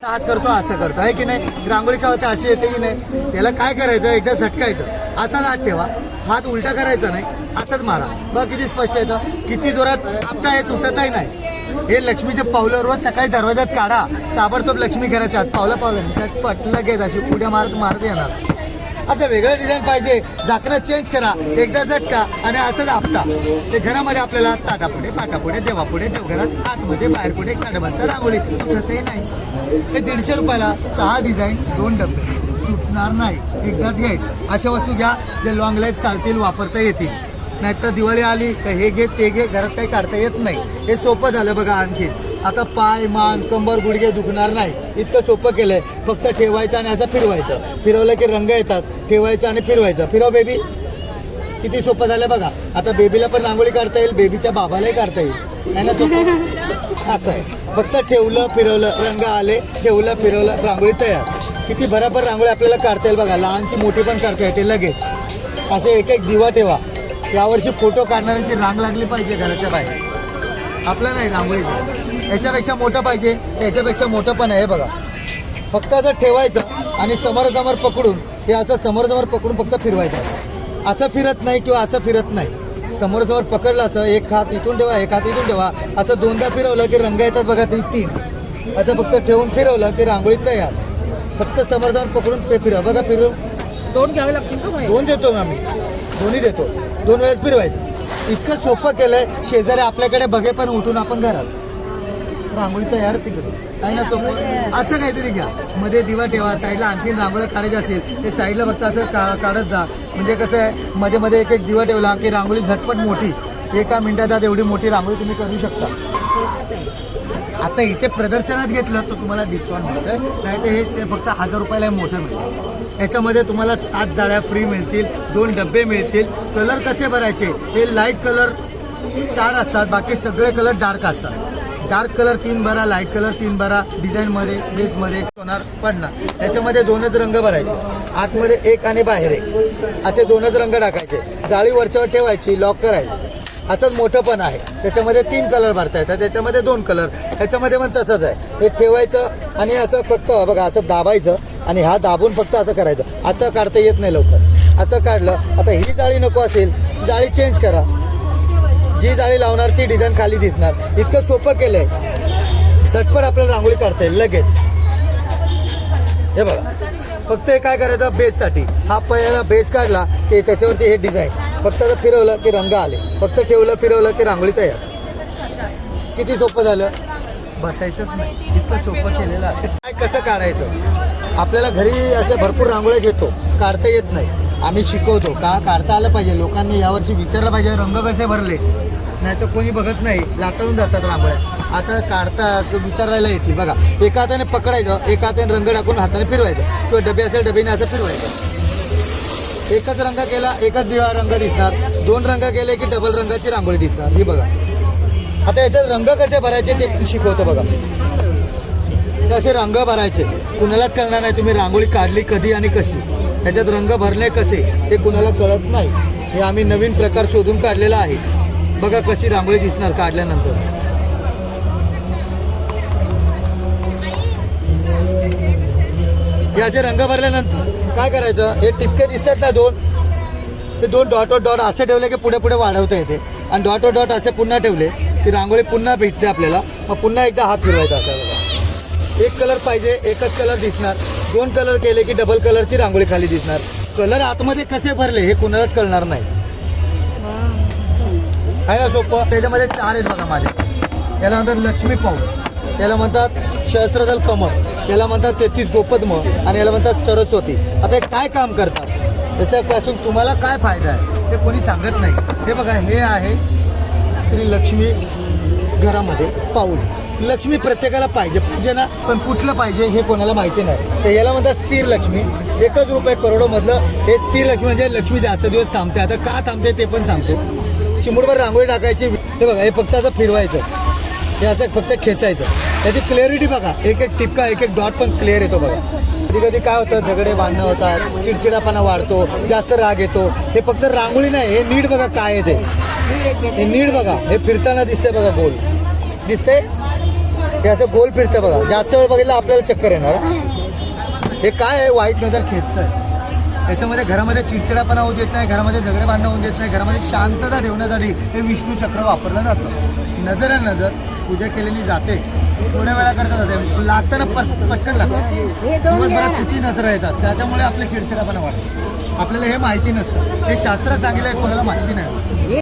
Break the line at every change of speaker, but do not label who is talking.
हात करतो असं करतो आहे की नाही. रांगोळी काय होते अशी येते की नाही. त्याला काय करायचं, एकदा झटकायचं, असाच हात ठेवा, हात उलटा करायचा नाही, असंच मारा. बघ किती स्पष्ट येतं, किती जोरात आपटा आहे, तुटतही नाही. हे लक्ष्मीचे पावलं रोज सकाळी दरवाजात काढा, ताबडतोब लक्ष्मी घराच्या आत पावलं पावलं झटपट लगेच अशी उड्या मारत येणार. असं वेगळं डिझाईन पाहिजे, झाकणं चेंज करा, एकदा झटका आणि असंच आपटा. ते घरामध्ये आपल्याला ताटापुढे पाटापुढे देवापुढे देवघरात आतमध्ये बाहेर पुढे काढबसा रांगोळी तुटतही नाही. हे 150 रुपयाला 6 डिझाईन 2 डबे, तुटणार नाही, एकदाच घ्यायचं. अशा वस्तू घ्या जे लॉंग लाईफ चालतील, वापरता येतील. नाहीतर दिवाळी आली का हे घे ते घे, घरात काही काढता येत नाही. हे सोपं झालं बघा. आणखी आता पाय मान कंबर गुडघे दुखणार नाही, इतकं सोपं केलंय. फक्त ठेवायचं आणि असं फिरवायचं, फिरवलं की रंग येतात. ठेवायचं आणि फिरवायचं. फिरव बेबी, किती सोपं झालं बघा. आता बेबीला पण रांगोळी काढता येईल, बेबीच्या बाबालाही काढता येईल, आहे ना सोपं. असं आहे, फक्त ठेवलं फिरवलं रंग आले, ठेवलं फिरवलं रांगोळी तयार. किती भराभर रांगोळी आपल्याला काढता येईल बघा. लहानची मोठी पण काढता येते लगेच. असे एक एक दिवा ठेवा. यावर्षी फोटो काढणाऱ्यांची रांग लागली पाहिजे घराच्या बाहेर. आपलं नाही रांगोळीचं, याच्यापेक्षा मोठं पाहिजे, याच्यापेक्षा मोठं पण आहे बघा. फक्त असं ठेवायचं आणि समोरासमोर पकडून, हे असं समोरासमोर पकडून फक्त फिरवायचं. असं फिरत नाही किंवा असं फिरत नाही, समोरासमोर पकडलं असं, एक हात इथून ठेवा एक हात इथून ठेवा, असं 2दा फिरवलं की रंग येतात बघा. 3 असं फक्त ठेवून फिरवलं की रांगोळी तयार. फक्त समोरासमोर पकडून फिरवा बघा. फिरवून
2 घ्यावे लागतील का?
2 देतो आम्ही, दोन्ही देतो. 2 वेळेस फिरवायचं. इतकं सोपं केलंय, शेजारी आपल्याकडे बघे पण उठून आपण घरात रांगोळी तयार तिकडे, काही ना सोपं. असं काहीतरी घ्या, मध्ये दिवा ठेवा, साईडला आणखीन रांगोळ्या काढायची असेल ते साईडला फक्त असं काढत जा. म्हणजे कसं आहे, मध्ये मध्ये एक एक दिवा ठेवला की रांगोळी झटपट मोठी, 1 मिनिटात एवढी मोठी रांगोळी तुम्ही करू शकता. आता इथे प्रदर्शनात घेतलं तर तुम्हाला डिस्काउंट मिळतं, नाही तर हे फक्त 1000 रुपयाला मोठं मिळतं. याच्यामध्ये तुम्हाला 7 जाळ्या फ्री मिळतील, 2 डबे मिळतील. कलर कसे भरायचे, हे लाईट कलर 4 असतात, बाकी सगळे कलर डार्क असतात. डार्क कलर 3 भरा, लाईट कलर 3 भरा. डिझाईनमध्ये बेसमध्ये होणार पडणार. याच्यामध्ये 2च रंग भरायचे, आतमध्ये 1 आणि बाहेर 1 असे 2च रंग टाकायचे. जाळी वरच्यावर ठेवायची, लॉक करायची. असंच मोठं पण आहे, त्याच्यामध्ये 3 कलर भरता येतात, त्याच्यामध्ये 2 कलर, ह्याच्यामध्ये पण तसंच आहे. हे ठेवायचं आणि असं फक्त बघा असं दाबायचं आणि हा दाबून फक्त असं करायचं. असं काढता येत नाही लवकर. असं काढलं. आता ही जाळी नको असेल, जाळी चेंज करा. जी जाळी लावणार ती डिझाईन खाली दिसणार. इतकं सोपं केलं आहे, झटपट आपल्याला रांगोळी काढता येईल लगेच. हे बघा, फक्त हे काय करायचं, बेससाठी हा पहिला बेस काढला की त्याच्यावरती हे डिझाईन फक्त आता फिरवलं की रंग आले, फक्त ठेवलं फिरवलं की रांगोळी तयार. किती सोपं झालं, बसायचंच नाही, इतकं सोपं केलेलं आहे. काय कसं काढायचं, आपल्याला घरी अशा भरपूर रांगोळ्या घेतो, काढता येत नाही, आम्ही शिकवतो. का काढता आलं पाहिजे, लोकांनी यावर्षी विचारलं पाहिजे रंग कसे भरले, नाही तर कोणी बघत नाही, लाताळून जातात रांगोळ्या. आता काढता विचारायला येते बघा. एका हाताने पकडायचं, एका हाताने रंग टाकून हाताने फिरवायचं, किंवा डबे असेल डबेने असं फिरवायचं. एकच रंग केला एकच रंग दिसणार, 2 रंग केले की डबल रंगाची रांगोळी दिसणार. ही बघा. आता याच्यात रंग कसे भरायचे ते पण शिकवतो बघा. कसे रंग भरायचे कुणालाच कळणार नाही, तुम्ही रांगोळी काढली कधी आणि कशी, त्याच्यात रंग भरले कसे हे कुणाला कळत नाही. हे आम्ही नवीन प्रकार शोधून काढलेला आहे. बघा कशी रांगोळी दिसणार काढल्यानंतर. हे असे रंग भरल्यानंतर काय करायचं, हे टिपके दिसतात ना 2, ते 2 डॉट असे ठेवले की पुढे पुढे वाढवता येते. आणि डॉट असे पुन्हा ठेवले की रांगोळी पुन्हा भेटते आपल्याला. मग पुन्हा एकदा हात फिरवायचा आपल्याला. एक कलर पाहिजे, एकच कलर दिसणार. 2 कलर केले की डबल कलरची रांगोळी खाली दिसणार. कलर आतमध्ये कसे भरले हे कुणालाच कळणार नाही, आहे ना सोपं. त्याच्यामध्ये 4 आहेत बघा माझे. याला म्हणतात लक्ष्मी पाऊल, याला म्हणतात सहस्त्रदल कमळ, याला म्हणतात 33 गोपद्म आणि याला म्हणतात सरस्वती. आता हे काय काम करतात, त्याच्यापासून तुम्हाला काय फायदा आहे ते कोणी सांगत नाही. हे बघा, हे आहे श्री लक्ष्मी घरामध्ये पाऊल. लक्ष्मी प्रत्येकाला पाहिजे ना, पण कुठलं पाहिजे हे कोणाला माहिती नाही. तर याला म्हणतात स्थिर लक्ष्मी. 1 रुपये करोडोमधलं हे स्थिर लक्ष्मी, म्हणजे लक्ष्मी जास्त दिवस थांबते. आता का थांबते ते पण सांगतो. चिमुडभर रांगोळी टाकायची. हे बघा, हे फक्त असं फिरवायचं, हे असं फक्त खेचायचं. त्याची क्लिअरिटी बघा, एक टिपका एक डॉट पण क्लिअर येतो बघा. कधी कधी काय होतं, झगडे भांडणं होतात, चिडचिडापणा वाढतो, जास्त राग येतो. हे फक्त रांगोळी नाही, हे नीट बघा काय आहे ते. हे नीट बघा, हे फिरताना दिसतंय बघा, गोल दिसतंय. हे असं गोल फिरतं बघा, जास्त वेळ बघितलं आपल्याला चक्कर येणार हा. हे काय आहे, वाईट नजर खेचतंय. त्याच्यामध्ये घरामध्ये चिडचिडापणा होऊ देत नाही, घरामध्ये झगडे भांडणं होऊ देत नाही, घरामध्ये शांतता ठेवण्यासाठी हे विष्णू चक्र वापरलं जातं. नजर आहे नजर, पूजा केलेली जाते, थोड्या वेळा करता जाते, लागताना पटकन लागतं. दिवसभरात किती नजर येतात, त्याच्यामुळे आपल्या चिडचिडापणा वाढतो. आपल्याला हे माहिती नसतं, हे शास्त्रात सांगितलं आहे, कोणाला माहिती नाही.